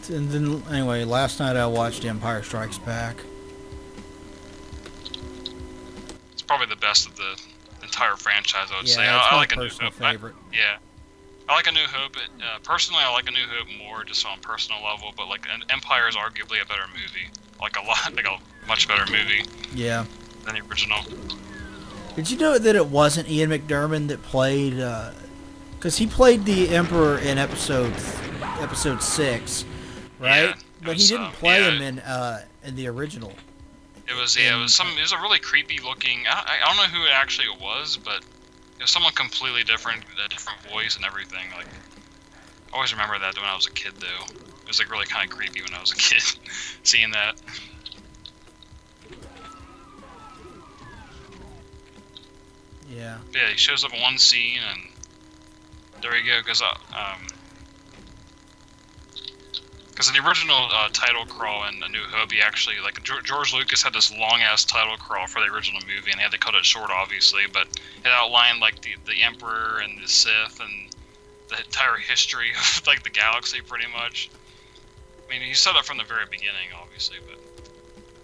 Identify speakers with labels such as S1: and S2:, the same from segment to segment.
S1: And then, anyway, last night I watched Empire Strikes Back.
S2: It's probably the best of the entire franchise, I would say.
S1: Yeah, it's
S2: I
S1: my
S2: like A New
S1: personal
S2: Hope.
S1: favorite.
S2: Yeah. I like A New Hope. Personally, I like A New Hope more just on a personal level, but like Empire is arguably a better movie. Like a much better movie
S1: Yeah.
S2: than the original.
S1: Did you know that it wasn't Ian McDiarmid that played? Because he played the Emperor in episode 6, right?
S2: Yeah,
S1: But he didn't play him in the original.
S2: It was it was a really creepy looking. I don't know who it actually was, but it was someone completely different, a different voice and everything. Like, I always remember that when I was a kid, though. It was like really kind of creepy when I was a kid, seeing that.
S1: Yeah.
S2: Yeah, he shows up in one scene, and there you go. Because in the original title crawl in A New Hope, he actually, like, George Lucas had this long-ass title crawl for the original movie, and they had to cut it short, obviously, but it outlined, like, the Emperor and the Sith and the entire history of, like, the galaxy, pretty much. I mean, he set up from the very beginning, obviously, but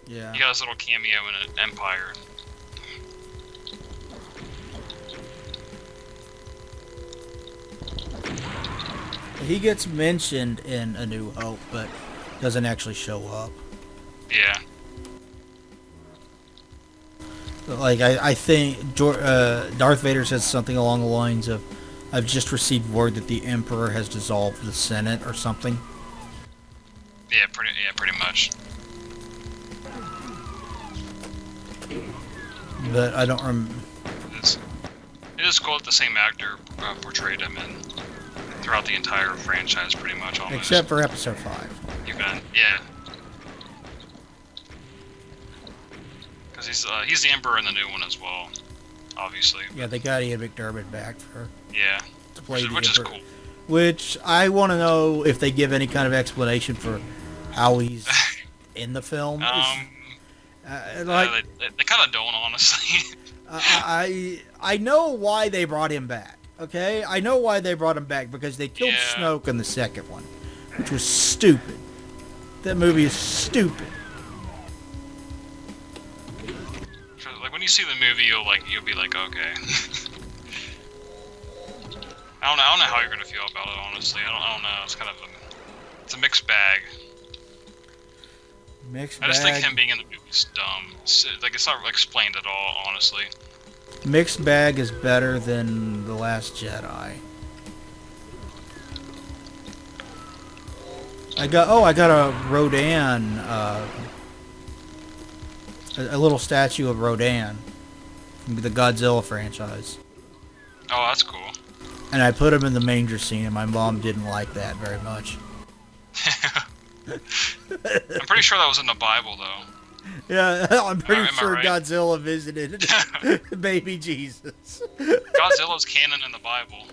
S1: Yeah.
S2: he got his little cameo in Empire.
S1: He gets mentioned in A New Hope, but doesn't actually show up.
S2: Yeah.
S1: Like, I think Darth Vader says something along the lines of, "I've just received word that the Emperor has dissolved the Senate," or something.
S2: Yeah, pretty much.
S1: But I don't remember.
S2: It is cool that the same actor portrayed him throughout the entire franchise, pretty much, almost.
S1: Except for episode 5.
S2: Yeah. Because he's the Emperor in the new one as well, obviously.
S1: Yeah, they got Ian McDiarmid back to play the
S2: which is
S1: Emperor.
S2: cool.
S1: Which I want to know if they give any kind of explanation for how he's in the film.
S2: They kind of don't, honestly.
S1: I know why they brought him back. Okay, I know why they brought him back, because they killed Snoke in the second one, which was stupid. That movie is stupid.
S2: Like, when you see the movie, you'll be like, okay. I don't know how you're gonna feel about it, honestly. I don't know. It's kind of it's a mixed bag.
S1: Mixed
S2: I just
S1: bag.
S2: think him being in the movie is dumb. It's not explained at all, honestly.
S1: Mixed bag is better than The Last Jedi. I got a Rodan, a little statue of Rodan from the Godzilla franchise.
S2: Oh, that's cool.
S1: And I put him in the manger scene, and my mom didn't like that very much.
S2: I'm pretty sure that was in the Bible, though.
S1: Yeah, I'm pretty sure
S2: right?
S1: Godzilla visited baby Jesus.
S2: Godzilla's canon in the Bible.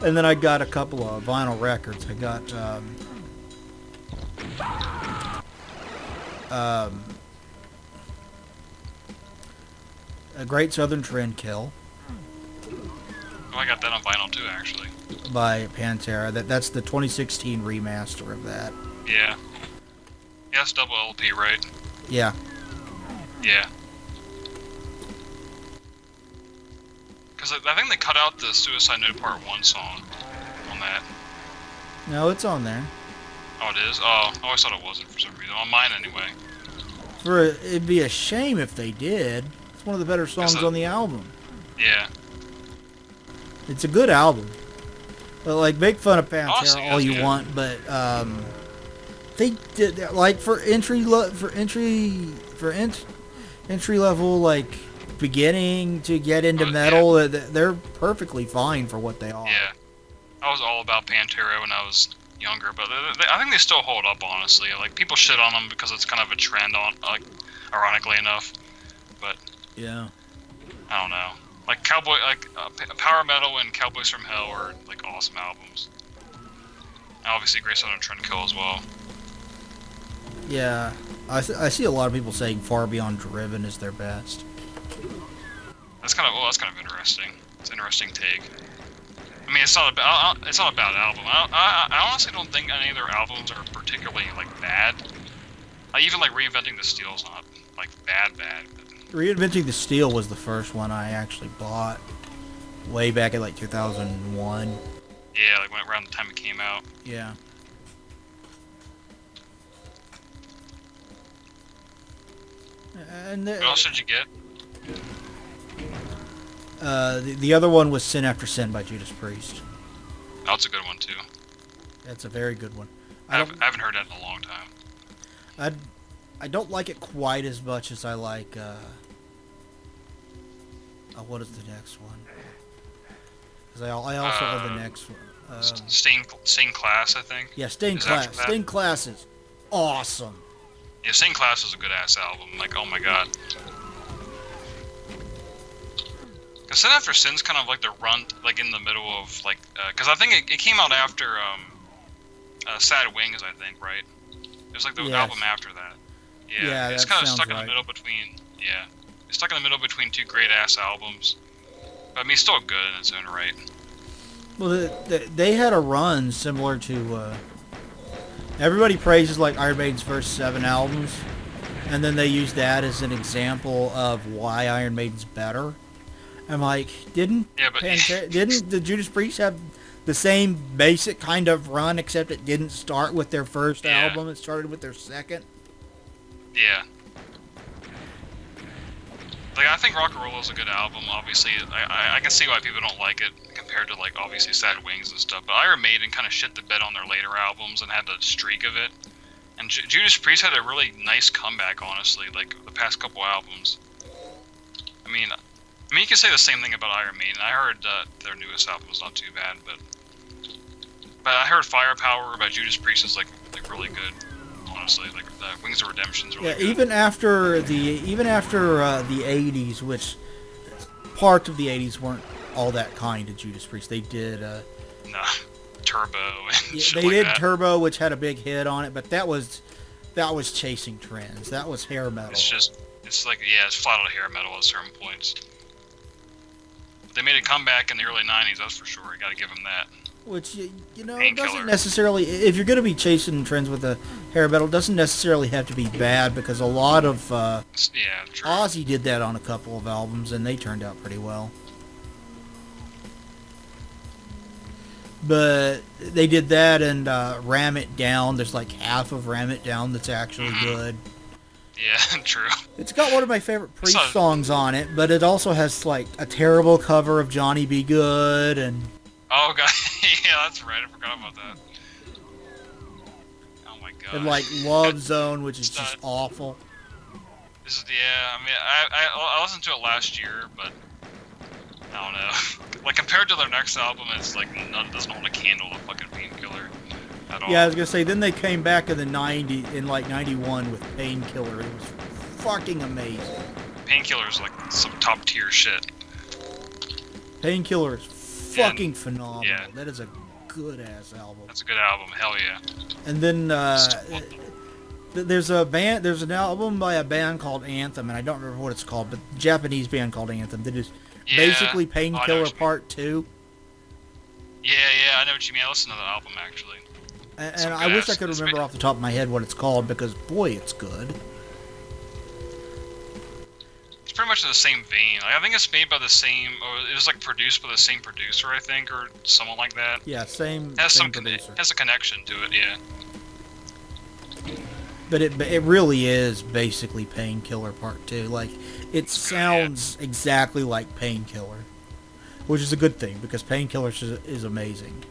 S1: And then I got a couple of vinyl records. I got A Great Southern Trendkill.
S2: Oh, I got that on vinyl too, actually.
S1: By Pantera. That's the 2016 remaster of that.
S2: Yeah. Yeah, it's double LP, right?
S1: Yeah.
S2: Yeah. Because I think they cut out the Suicide Note Part 1 song on that.
S1: No, it's on there.
S2: Oh, it is? Oh, I always thought it wasn't for some reason. On mine, anyway.
S1: It'd be a shame if they did. It's one of the better songs on the album.
S2: Yeah.
S1: It's a good album. But, like, make fun of Pantera
S2: Honestly,
S1: all you want, but they did, like, for entry level, like, beginning to get into metal, they're perfectly fine for what they are.
S2: Yeah. I was all about Pantera when I was younger, but I think they still hold up, honestly. Like, people shit on them because it's kind of a trend, ironically enough. But
S1: yeah,
S2: I don't know. Like Power Metal and Cowboys from Hell are like awesome albums. And obviously, Great Southern Trendkill as well.
S1: Yeah, I see a lot of people saying Far Beyond Driven is their best.
S2: That's kind of interesting. It's an interesting take. I mean, it's not a bad album. I honestly don't think any of their albums are particularly like bad. I even like Reinventing the Steel's not like bad. But...
S1: Reinventing the Steel was the first one I actually bought way back in like 2001.
S2: Yeah, like when around the time it came out.
S1: Yeah. And
S2: What else did you get?
S1: the other one was Sin After Sin by Judas Priest.
S2: Oh, that's a good one too.
S1: That's a very good one.
S2: I haven't heard that in a long time.
S1: I don't like it quite as much as I like. What is the next one? Because I also have the next one.
S2: Stained Class, I think.
S1: Yeah, Stained Class. Stained Class is awesome.
S2: Yeah, Stained Class is a good ass album. Like, oh my god. Cause Sin After Sin's kind of like the run, like in the middle of like, cause I think it came out after Sad Wings, I think, right? It was like the album after that. Yeah, it's kind of stuck in the middle between. Yeah, it's stuck in the middle between two great ass albums. But I mean, it's still good in its own right.
S1: Well, they had a run similar to. Everybody praises like Iron Maiden's first 7 albums, and then they use that as an example of why Iron Maiden's better. I'm like, didn't the Judas Priest have the same basic kind of run, except it didn't start with their first album, it started with their second?
S2: Yeah. Like, I think Rock and Roll is a good album, obviously. I can see why people don't like it compared to, like, obviously Sad Wings and stuff. But Iron Maiden kind of shit the bed on their later albums and had the streak of it. And Judas Priest had a really nice comeback, honestly, like, the past couple albums. I mean, you can say the same thing about Iron Maiden. I heard their newest album was not too bad, but I heard Firepower by Judas Priest is, like really good. Honestly, like the Wings of Redemption's really good.
S1: Even after the 80s, which parts of the 80s weren't all that kind to Judas Priest. They did
S2: Turbo and
S1: they did Turbo, which had a big hit on it, but that was chasing trends. That was hair metal.
S2: It's flat out hair metal at certain points. They made a comeback in the early 90s, that's for sure. You got to give them that.
S1: Which, doesn't necessarily... If you're going to be chasing trends with the hair metal, it doesn't necessarily have to be bad, because a lot of...
S2: true.
S1: Ozzy did that on a couple of albums, and they turned out pretty well. But they did that and Ram It Down. There's like half of Ram It Down that's actually good.
S2: Yeah, true.
S1: It's got one of my favorite Priest songs on it, but it also has like a terrible cover of Johnny Be Good and...
S2: Oh god, yeah, that's right. I forgot about that. Oh my god.
S1: And like Love Zone, which is just awful.
S2: I mean, I listened to it last year, but I don't know. Like compared to their next album, it's like it doesn't hold a candle to fucking Painkiller at all.
S1: Yeah, I was gonna say. Then they came back in the '91 with Painkiller. It was fucking amazing.
S2: Painkiller is like some top tier shit.
S1: Painkiller is fucking phenomenal.
S2: Yeah.
S1: That is a good ass album.
S2: That's a good album. Hell yeah.
S1: And then there's an album by a band called Anthem, and I don't remember what it's called, but a Japanese band called Anthem that is basically Painkiller Part 2.
S2: Yeah, I know what you mean. I listened to the album actually.
S1: And I wish I could remember off the top of my head what it's called, because boy, it's good.
S2: It's pretty much in the same vein. Like, I think it's made by the same, or it was like produced by the same producer, I think, or someone like that.
S1: Yeah, same producer.
S2: It has a connection to it, yeah.
S1: But it really is basically Painkiller Part 2. Like, it sounds exactly like Painkiller, which is a good thing, because Painkiller is amazing.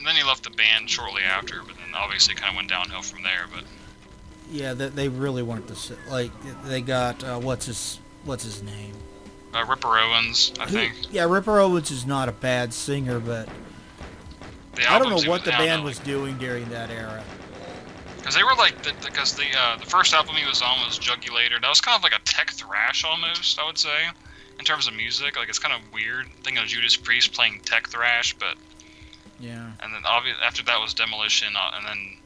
S2: Then he left the band shortly after, but then obviously kind of went downhill from there. But
S1: yeah, they really weren't they got what's his name?
S2: Ripper Owens, I think.
S1: Yeah, Ripper Owens is not a bad singer, but I don't know what the band was doing during that era.
S2: Because they were like, because the first album he was on was Jugulator. That was kind of like a tech thrash almost, I would say, in terms of music. Like, it's kind of weird thinking of Judas Priest playing tech thrash, but
S1: yeah. And
S2: then after that was Demolition, and then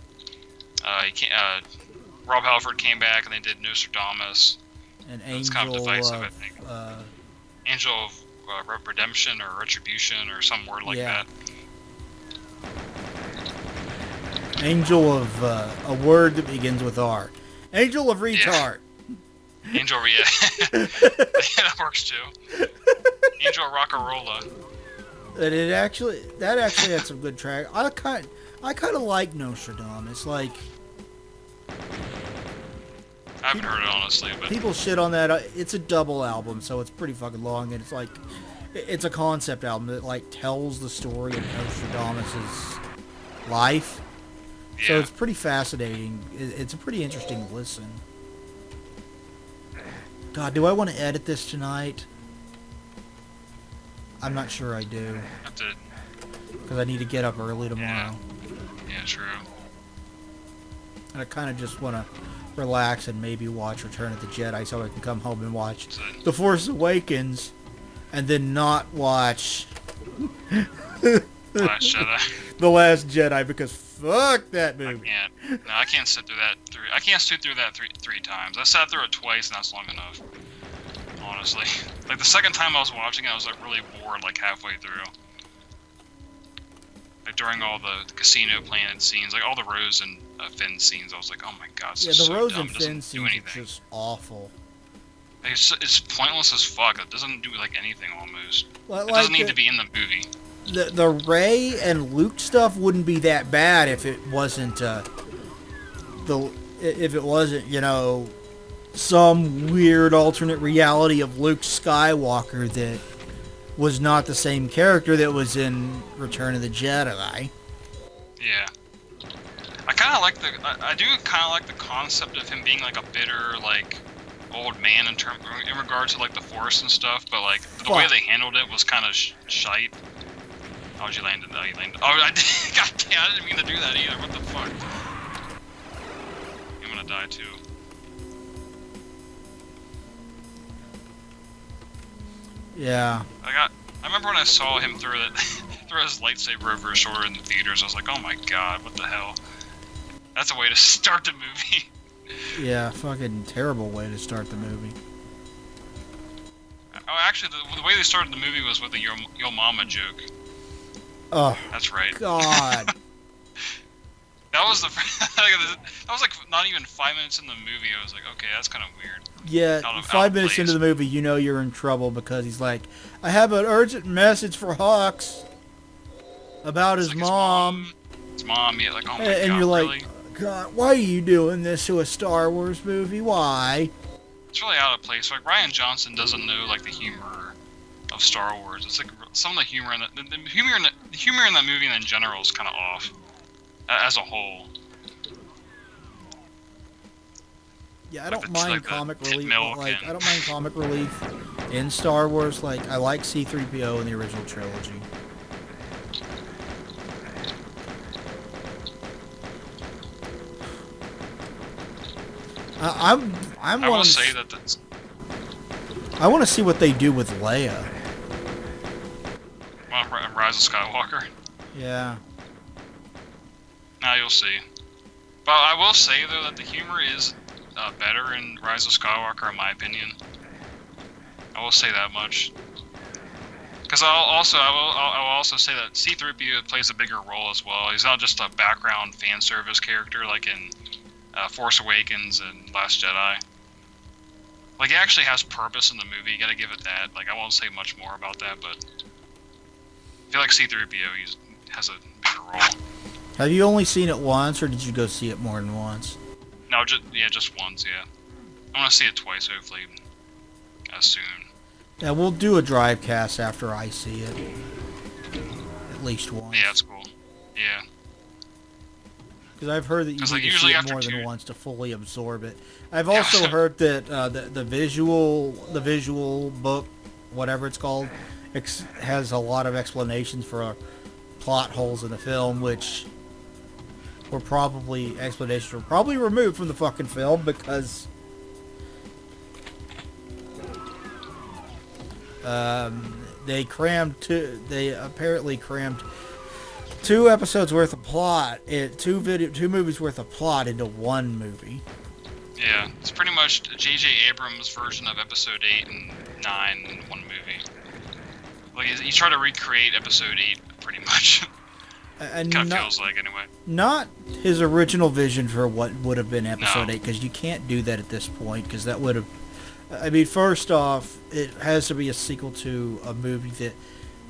S2: Rob Halford came back and they did Nostradamus,
S1: An
S2: It's kind of
S1: angel
S2: divisive, I
S1: of,
S2: think. Angel of redemption or retribution or some word like
S1: yeah.
S2: that.
S1: Angel of, a word that begins with R. Angel of
S2: Yeah.
S1: retard.
S2: Angel, yeah. That works too. Angel Rockarola.
S1: That actually had some good track. I kind of like Nostradamus. Like,
S2: I haven't heard it honestly, but
S1: people shit on that. It's a double album, so it's pretty fucking long, and it's like, it's a concept album that like tells the story of Nostradamus's life.
S2: yeah.
S1: So it's pretty fascinating. It's a pretty interesting listen. God, do I want to edit this tonight? I'm not sure I do.
S2: Have to,
S1: Because I need to get up early tomorrow.
S2: yeah, true.
S1: And I kind of just want to relax and maybe watch Return of the Jedi so I can come home and watch
S2: So,
S1: The Force Awakens and then not watch
S2: Last Jedi.
S1: The Last Jedi because fuck that
S2: I
S1: movie.
S2: can't. No, I can't sit through that I can't sit through that three times. I sat through it twice, and that's long enough. Honestly, like the second time I was watching it, I was like really bored, like halfway through. Like during all the Casino Planet scenes, like all the Rose and Finn scenes, I was like, oh my god, this is
S1: The
S2: so
S1: Rose
S2: dumb.
S1: and
S2: It doesn't
S1: Finn
S2: do
S1: scenes are
S2: anything.
S1: just awful.
S2: Like, it's pointless as fuck. It doesn't do like anything almost.
S1: Like
S2: It doesn't need to be in the movie.
S1: The Rey and Luke stuff wouldn't be that bad if it wasn't you know, some weird alternate reality of Luke Skywalker that was not the same character that was in Return of the Jedi.
S2: Yeah. I kind of like I do kind of like the concept of him being like a bitter, like, old man in regard to like the Force and stuff, but like the way they handled it was kind of shite. Oh, you landed. Oh, you landed. Oh, I did. God damn, I didn't mean to do that either. What the fuck? I'm gonna die too.
S1: Yeah.
S2: I remember when I saw him throw his lightsaber over his shoulder in the theaters. I was like, oh my god, what the hell? That's a way to start the movie.
S1: Yeah, fucking terrible way to start the movie.
S2: Oh, actually, the way they started the movie was with a Yo Mama joke.
S1: Oh,
S2: That's right.
S1: God.
S2: That was that was like not even 5 minutes in the movie. I was like, okay, that's kind of weird.
S1: Yeah,
S2: Out of
S1: 5 minutes
S2: place.
S1: into the movie, you know you're in trouble because he's like, I have an urgent message for Hux about his
S2: Like
S1: mom.
S2: His mom, yeah, like, oh my
S1: And
S2: god,
S1: you're like,
S2: really?
S1: God, why are you doing this to a Star Wars movie? Why?
S2: It's really out of place. Like, Ryan Johnson doesn't know like the humor of Star Wars. It's like some of the humor in the humor in that movie in general is kind of off as a whole.
S1: Yeah, I
S2: Like
S1: don't
S2: the-
S1: mind
S2: like the
S1: comic
S2: tit
S1: relief.
S2: milk
S1: Like,
S2: and-
S1: I don't mind comic relief in Star Wars. Like, I like C-3PO in the original trilogy. I
S2: I will say that that's
S1: I want to see what they do with Leia.
S2: Rise of Skywalker.
S1: Yeah.
S2: Now you'll see. But I will say though that the humor is better in Rise of Skywalker, in my opinion. I will say that much. Because I will also say that C-3PO plays a bigger role as well. He's not just a background fan service character like in Force Awakens and Last Jedi. Like, he actually has purpose in the movie. You gotta give it that. Like, I won't say much more about that, but I feel like C-3PO has a bigger role.
S1: Have you only seen it once, or did you go see it more than once?
S2: No, just once, yeah. I want to see it twice, hopefully, soon.
S1: Yeah, we'll do a drive cast after I see it. At least once.
S2: Yeah, that's cool. Yeah.
S1: Because I've heard that you
S2: 'Cause,
S1: need
S2: like,
S1: to
S2: usually
S1: see it
S2: after
S1: more than
S2: two-
S1: once to fully absorb it. I've also heard that the visual book, whatever it's called, has a lot of explanations for plot holes in the film, which explanations were probably removed from the fucking film because they apparently crammed 2 episodes worth of plot, two movies worth of plot into one movie.
S2: Yeah. Yeah, it's pretty much J.J. Abrams' version of Episode 8 and 9 in one movie. Like, he tried to recreate Episode 8, pretty much.
S1: And
S2: kind of feels like, anyway.
S1: Not his original vision for what would have been Episode
S2: No.
S1: 8, because you can't do that at this point, because that would have... I mean, first off, it has to be a sequel to a movie that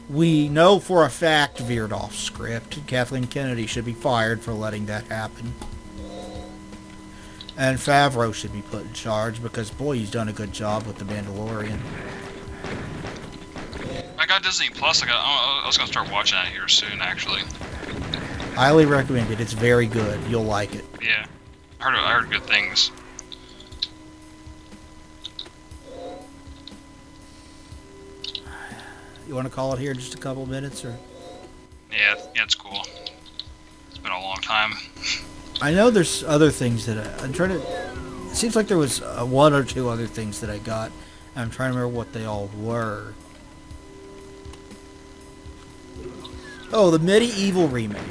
S1: we know for a fact veered off script. Kathleen Kennedy should be fired for letting that happen. And Favreau should be put in charge, because, boy, he's done a good job with The Mandalorian.
S2: I got Disney Plus. I was gonna start watching that here soon, actually.
S1: Highly recommend it. It's very good. You'll like it.
S2: Yeah, I heard good things.
S1: You want to call it here in just a couple minutes, or?
S2: Yeah, it's cool. It's been a long time.
S1: I know there's other things that I'm trying to... It seems like there was one or two other things that I got. I'm trying to remember what they all were. Oh, the Medieval remake.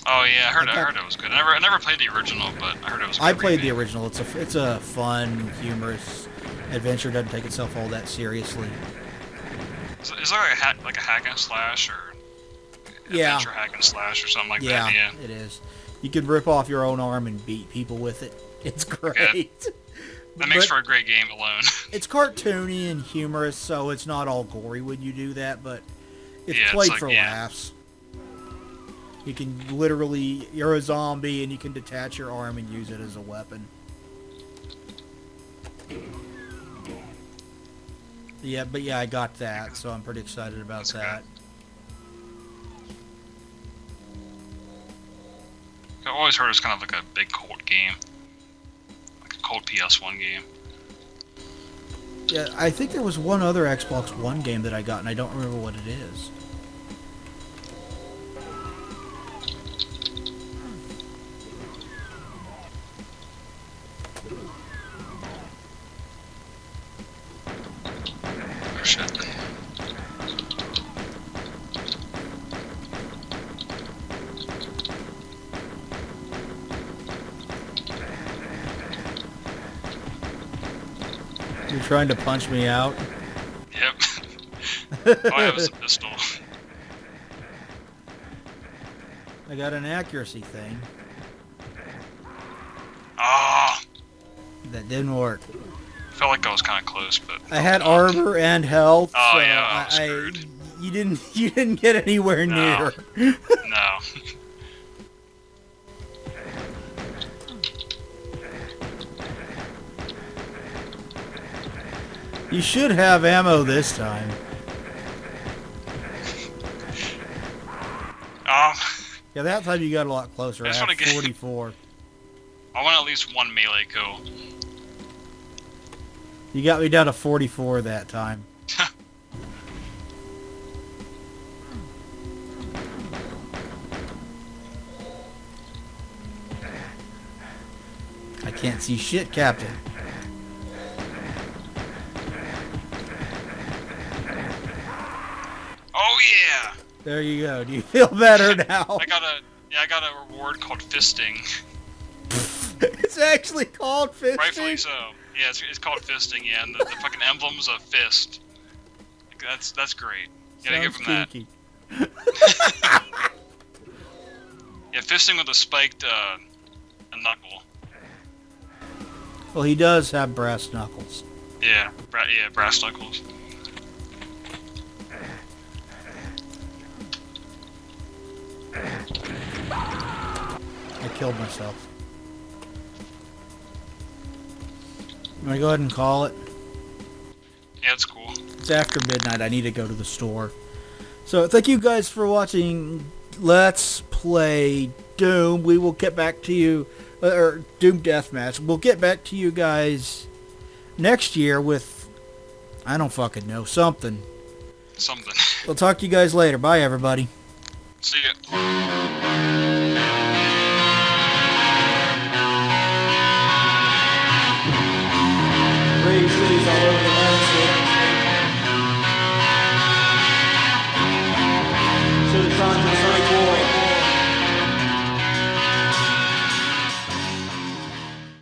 S2: Oh yeah, I heard it was good. I never played the original, but I heard it was good.
S1: I played the original. It's a fun, humorous adventure. Doesn't take itself all that seriously.
S2: Is it like a hack and slash or adventure hack and slash or something like that? Yeah,
S1: it is. You can rip off your own arm and beat people with it. It's great.
S2: Okay. That makes for a great game alone.
S1: It's cartoony and humorous, so it's not all gory when you do that, but it's
S2: Yeah,
S1: played
S2: it's like-
S1: for
S2: yeah.
S1: laughs. You can literally, you're a zombie and you can detach your arm and use it as a weapon. Yeah, but yeah, I got that, so I'm pretty excited about
S2: That's
S1: that.
S2: I always heard it's kind of like a big cult game. Like a cult PS1 game.
S1: Yeah, I think there was one other Xbox One game that I got, and I don't remember what it is.
S2: Oh shit.
S1: You're trying to punch me out?
S2: Yep. Oh, yeah, it was a pistol.
S1: I got an accuracy thing.
S2: Ah,
S1: That didn't work.
S2: felt like I was kind of close, but
S1: I had armor and health.
S2: Oh,
S1: so
S2: yeah, I was screwed.
S1: you didn't get anywhere
S2: No.
S1: near.
S2: no.
S1: You should have ammo this time. Yeah, that time you got a lot closer. I
S2: just
S1: have
S2: wanna get-
S1: 44.
S2: I want at least one melee kill.
S1: You got me down to 44 that time. I can't see shit, Captain.
S2: Oh yeah!
S1: There you go. Do you feel better now?
S2: I got a reward called fisting.
S1: It's actually called fisting.
S2: Rightfully so. Yeah, it's called fisting. Yeah, and the fucking emblem's a fist. That's great. You gotta give him that.
S1: kinky.
S2: Yeah, fisting with a spiked a knuckle.
S1: Well, he does have brass knuckles.
S2: Yeah, brass knuckles.
S1: I killed myself. You want to go ahead and call it?
S2: Yeah, it's cool.
S1: It's after midnight. I need to go to the store. So thank you guys for watching Let's Play Doom. We will get back to you, or Doom Deathmatch. We'll get back to you guys next year with, I don't fucking know, something.
S2: Something.
S1: We'll talk to you guys later. Bye, everybody.
S2: See ya.